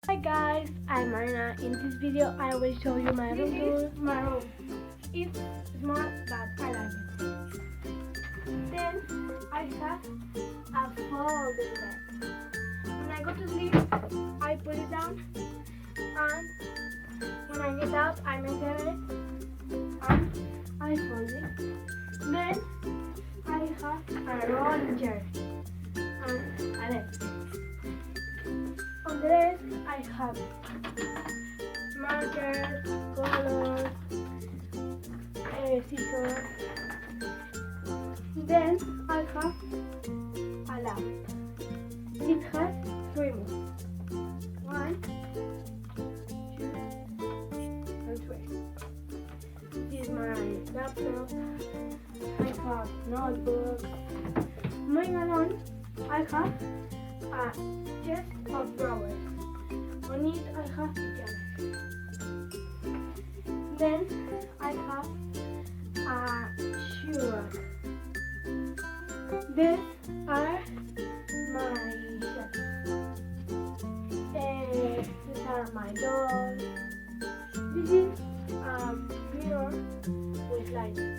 Hi guys, I'm Marina. In this video I will show you my room tour. My room. It's small but I like it. Then I have a folding bed. When I go to sleep, I put it down, and when I get up, I maintain it and I fold it. Then I have a rolling chair and a desk. On the desk, I have markers, colors, scissors. Then I have a lamp. It has three moves. 1, 2, and 3. This is my laptop. I have notebooks. Moving along, I have a chest of drawers. On it I have pajamas. Then I have a shoe rack. These are my shelves. These are my dolls. This is a mirror with lighting.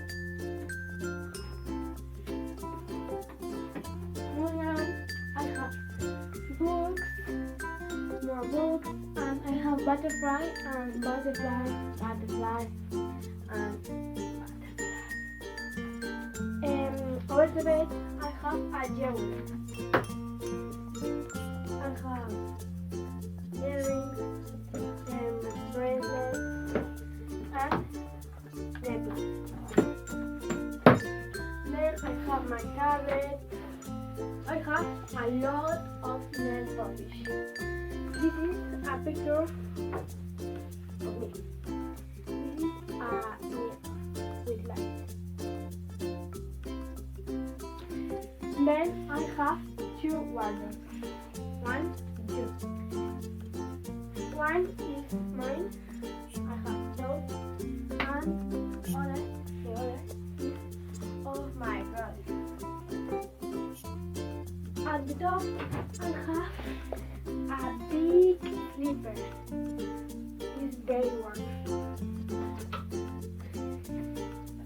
Moving on, I have books, more books, and I have butterfly and butterfly, butterfly, and butterfly. Over the bed, I have a jewelry. I have earrings, bracelets, and necklaces. Then I have my tablet. I have a lot of nail polish. This is a picture of me. This is a mirror with light. Then I have two wardrobes. 1, 2. One is mine. I have those, and the other is of my brother. At the top, I have a big sleeper. It's very warm.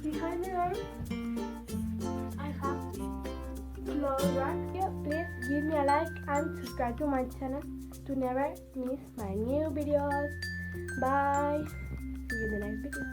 Behind the door, I have clothes rack. Please give me a like and subscribe to my channel to never miss my new videos. Bye. See you in the next video.